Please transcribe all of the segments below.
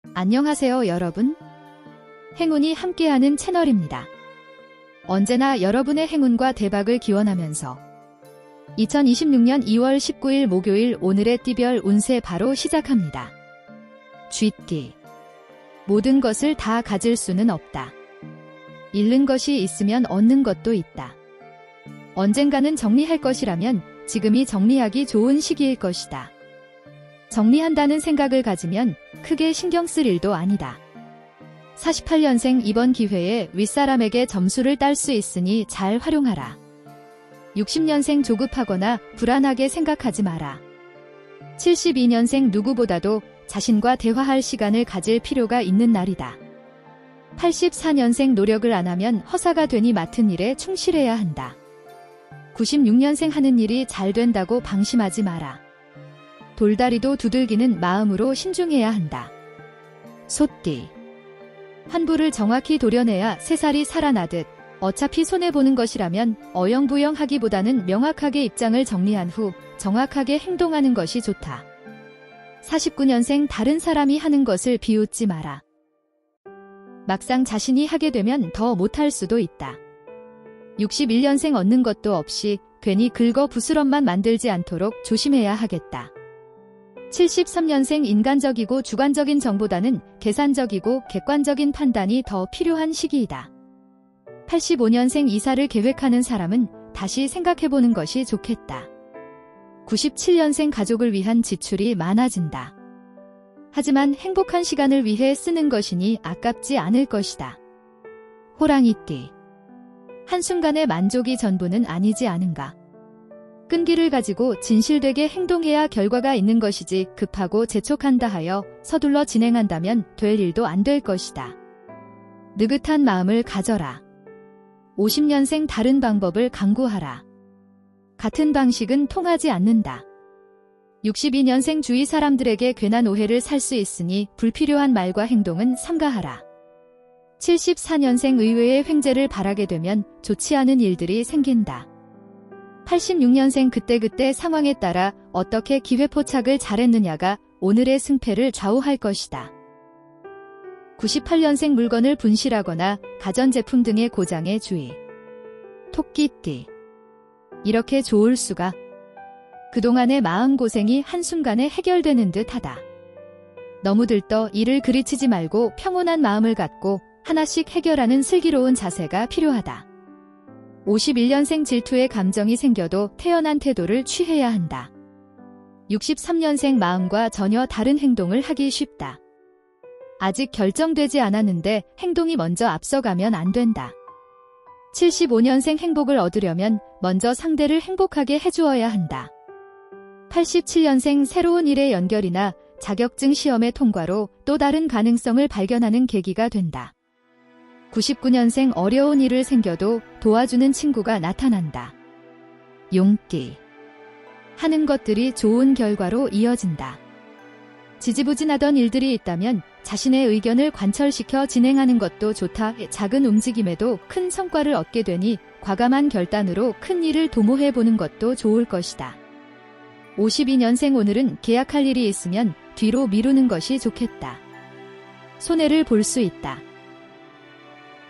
안녕하세요, 여러분. 행운이 함께하는 채널입니다. 언제나 여러분의 행운과 대박을 기원하면서 2026년 2월 19일 목요일 오늘의 띠별 운세 바로 시작합니다. 쥐띠. 모든 것을 다 가질 수는 없다. 잃는 것이 있으면 얻는 것도 있다. 언젠가는 정리할 것이라면 지금이 정리하기 좋은 시기일 것이다. 정리한다는 생각을 가지면 크게 신경 쓸 일도 아니다. 48년생 이번 기회에 윗사람에게 점수를 딸 수 있으니 잘 활용하라. 60년생 조급하거나 불안하게 생각하지 마라. 72년생 누구보다도 자신과 대화할 시간을 가질 필요가 있는 날이다. 84년생 노력을 안 하면 허사가 되니 맡은 일에 충실해야 한다. 96년생 하는 일이 잘 된다고 방심하지 마라. 돌다리도 두들기는 마음으로 신중해야 한다. 소띠. 환부를 정확히 도려내야 새살이 살아나듯 어차피 손해보는 것이라면 어영부영하기보다는 명확하게 입장을 정리한 후 정확하게 행동하는 것이 좋다. 49년생 다른 사람이 하는 것을 비웃지 마라. 막상 자신이 하게 되면 더 못할 수도 있다. 61년생 얻는 것도 없이 괜히 긁어 부스럼만 만들지 않도록 조심해야 하겠다. 73년생 인간적이고 주관적인 정보다는 계산적이고 객관적인 판단이 더 필요한 시기이다. 85년생 이사를 계획하는 사람은 다시 생각해보는 것이 좋겠다. 97년생 가족을 위한 지출이 많아진다. 하지만 행복한 시간을 위해 쓰는 것이니 아깝지 않을 것이다. 호랑이띠. 한순간의 만족이 전부는 아니지 않은가. 끈기를 가지고 진실되게 행동해야 결과가 있는 것이지 급하고 재촉한다 하여 서둘러 진행한다면 될 일도 안 될 것이다. 느긋한 마음을 가져라. 50년생 다른 방법을 강구하라. 같은 방식은 통하지 않는다. 62년생 주위 사람들에게 괜한 오해를 살 수 있으니 불필요한 말과 행동은 삼가하라. 74년생 의외의 횡재를 바라게 되면 좋지 않은 일들이 생긴다. 86년생 그때그때 상황에 따라 어떻게 기회포착을 잘했느냐가 오늘의 승패를 좌우할 것이다. 98년생 물건을 분실하거나 가전제품 등의 고장에 주의. 토끼띠. 이렇게 좋을 수가. 그동안의 마음고생이 한순간에 해결되는 듯하다. 너무 들떠 일을 그리치지 말고 평온한 마음을 갖고 하나씩 해결하는 슬기로운 자세가 필요하다. 51년생 질투의 감정이 생겨도 태연한 태도를 취해야 한다. 63년생 마음과 전혀 다른 행동을 하기 쉽다. 아직 결정되지 않았는데 행동이 먼저 앞서가면 안 된다. 75년생 행복을 얻으려면 먼저 상대를 행복하게 해주어야 한다. 87년생 새로운 일의 연결이나 자격증 시험의 통과로 또 다른 가능성을 발견하는 계기가 된다. 99년생 어려운 일을 생겨도 도와주는 친구가 나타난다. 용띠. 하는 것들이 좋은 결과로 이어진다. 지지부진하던 일들이 있다면 자신의 의견을 관철시켜 진행하는 것도 좋다. 작은 움직임에도 큰 성과를 얻게 되니 과감한 결단으로 큰 일을 도모해보는 것도 좋을 것이다. 52년생 오늘은 계약할 일이 있으면 뒤로 미루는 것이 좋겠다. 손해를 볼 수 있다.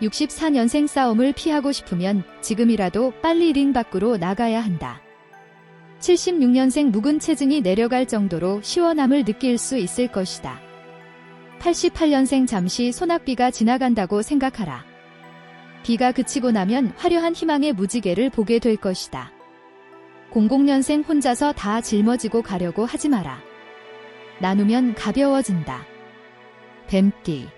64년생 싸움을 피하고 싶으면 지금이라도 빨리 링 밖으로 나가야 한다. 76년생 묵은 체증이 내려갈 정도로 시원함을 느낄 수 있을 것이다. 88년생 잠시 소낙비가 지나간다고 생각하라. 비가 그치고 나면 화려한 희망의 무지개를 보게 될 것이다. 00년생 혼자서 다 짊어지고 가려고 하지 마라. 나누면 가벼워진다. 뱀띠.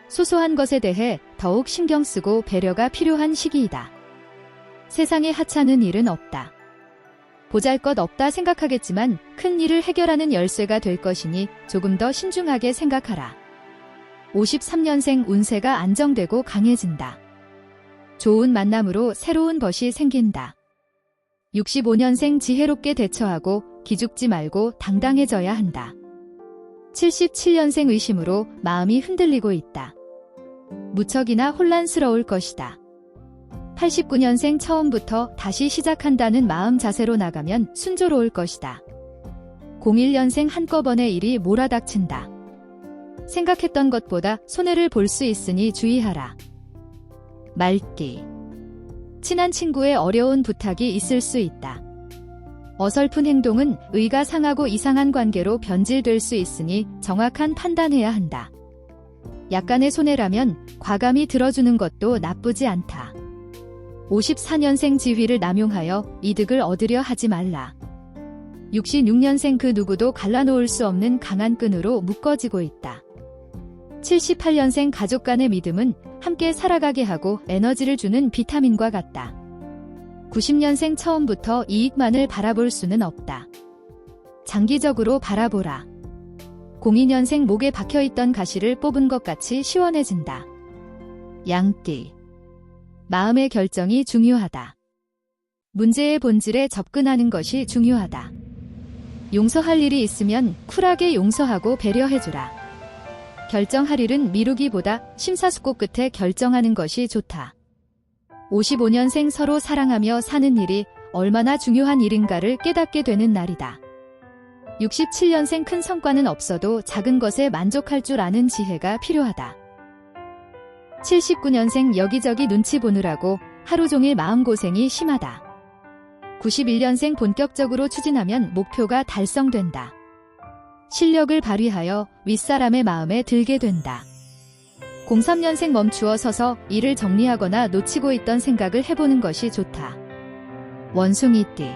소소한 것에 대해 더욱 신경 쓰고 배려가 필요한 시기이다. 세상에 하찮은 일은 없다. 보잘것없다 생각하겠지만 큰 일을 해결하는 열쇠가 될 것이니 조금 더 신중하게 생각하라. 53년생 운세가 안정되고 강해진다. 좋은 만남으로 새로운 것이 생긴다. 65년생 지혜롭게 대처하고 기죽지 말고 당당해져야 한다. 77년생 의심으로 마음이 흔들리고 있다. 무척이나 혼란스러울 것이다. 89년생 처음부터 다시 시작한다는 마음 자세로 나가면 순조로울 것이다. 01년생 한꺼번에 일이 몰아닥친다. 생각했던 것보다 손해를 볼 수 있으니 주의하라. 말기. 친한 친구의 어려운 부탁이 있을 수 있다. 어설픈 행동은 의가 상하고 이상한 관계로 변질될 수 있으니 정확한 판단해야 한다. 약간의 손해라면 과감히 들어주는 것도 나쁘지 않다. 54년생 지위를 남용하여 이득을 얻으려 하지 말라. 66년생 그 누구도 갈라놓을 수 없는 강한 끈으로 묶어지고 있다. 78년생 가족 간의 믿음은 함께 살아가게 하고 에너지를 주는 비타민과 같다. 90년생 처음부터 이익만을 바라볼 수는 없다. 장기적으로 바라보라. 02년생 목에 박혀있던 가시를 뽑은 것 같이 시원해진다. 양띠. 마음의 결정이 중요하다. 문제의 본질에 접근하는 것이 중요하다. 용서할 일이 있으면 쿨하게 용서하고 배려해주라. 결정할 일은 미루기보다 심사숙고 끝에 결정하는 것이 좋다. 55년생 서로 사랑하며 사는 일이 얼마나 중요한 일인가를 깨닫게 되는 날이다. 67년생 큰 성과는 없어도 작은 것에 만족할 줄 아는 지혜가 필요하다. 79년생 여기저기 눈치 보느라고 하루 종일 마음고생이 심하다. 91년생 본격적으로 추진하면 목표가 달성된다. 실력을 발휘하여 윗사람의 마음에 들게 된다. 03년생 멈추어 서서 일을 정리하거나 놓치고 있던 생각을 해보는 것이 좋다. 원숭이띠.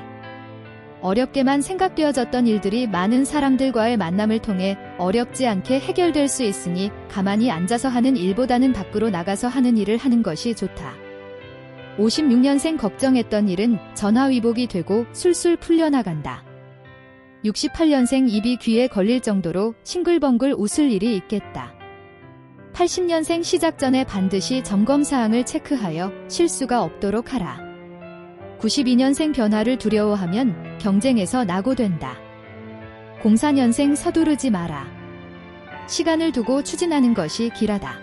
어렵게만 생각되어졌던 일들이 많은 사람들과의 만남을 통해 어렵지 않게 해결될 수 있으니 가만히 앉아서 하는 일보다는 밖으로 나가서 하는 일을 하는 것이 좋다. 56년생 걱정했던 일은 전화위복이 되고 술술 풀려나간다. 68년생 입이 귀에 걸릴 정도로 싱글벙글 웃을 일이 있겠다. 80년생 시작 전에 반드시 점검사항을 체크하여 실수가 없도록 하라. 92년생 변화를 두려워하면 경쟁에서 낙오된다. 04년생 서두르지 마라. 시간을 두고 추진하는 것이 길하다.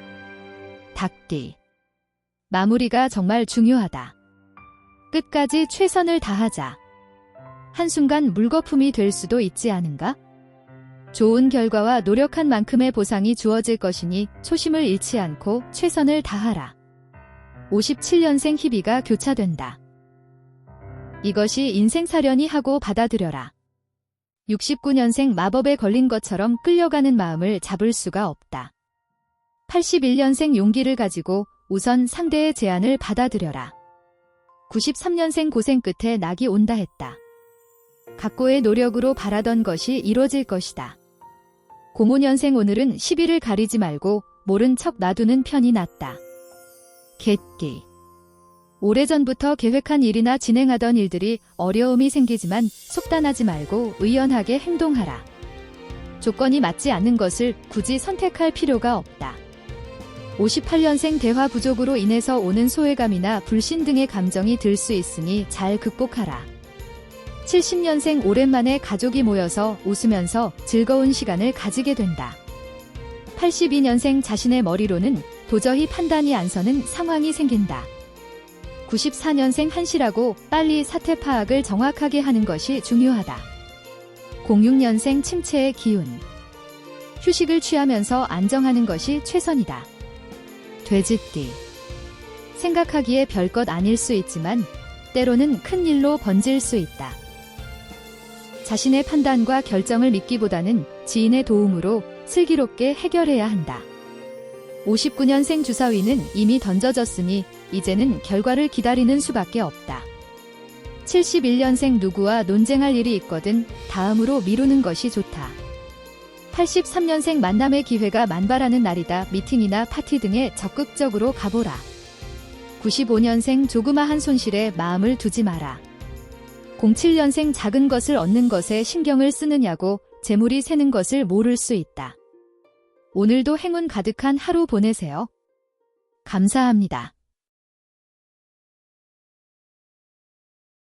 닭띠. 마무리가 정말 중요하다. 끝까지 최선을 다하자. 한순간 물거품이 될 수도 있지 않은가? 좋은 결과와 노력한 만큼의 보상이 주어질 것이니 초심을 잃지 않고 최선을 다하라. 57년생 희비가 교차된다. 이것이 인생사려니 하고 받아들여라. 69년생 마법에 걸린 것처럼 끌려가는 마음을 잡을 수가 없다. 81년생 용기를 가지고 우선 상대의 제안을 받아들여라. 93년생 고생 끝에 낙이 온다 했다. 각고의 노력으로 바라던 것이 이뤄질 것이다. 05년생 오늘은 시비를 가리지 말고 모른 척 놔두는 편이 낫다. 개띠. 오래전부터 계획한 일이나 진행하던 일들이 어려움이 생기지만 속단하지 말고 의연하게 행동하라. 조건이 맞지 않는 것을 굳이 선택할 필요가 없다. 58년생 대화 부족으로 인해서 오는 소외감이나 불신 등의 감정이 들 수 있으니 잘 극복하라. 70년생 오랜만에 가족이 모여서 웃으면서 즐거운 시간을 가지게 된다. 82년생 자신의 머리로는 도저히 판단이 안 서는 상황이 생긴다. 94년생 한실하고 빨리 사태 파악을 정확하게 하는 것이 중요하다. 06년생 침체의 기운. 휴식을 취하면서 안정하는 것이 최선이다. 돼지띠. 생각하기에 별것 아닐 수 있지만 때로는 큰 일로 번질 수 있다. 자신의 판단과 결정을 믿기보다는 지인의 도움으로 슬기롭게 해결해야 한다. 59년생 주사위는 이미 던져졌으니 이제는 결과를 기다리는 수밖에 없다. 71년생 누구와 논쟁할 일이 있거든 다음으로 미루는 것이 좋다. 83년생 만남의 기회가 만발하는 날이다. 미팅이나 파티 등에 적극적으로 가보라. 95년생 조그마한 손실에 마음을 두지 마라. 07년생 작은 것을 얻는 것에 신경을 쓰느냐고 재물이 새는 것을 모를 수 있다. 오늘도 행운 가득한 하루 보내세요. 감사합니다.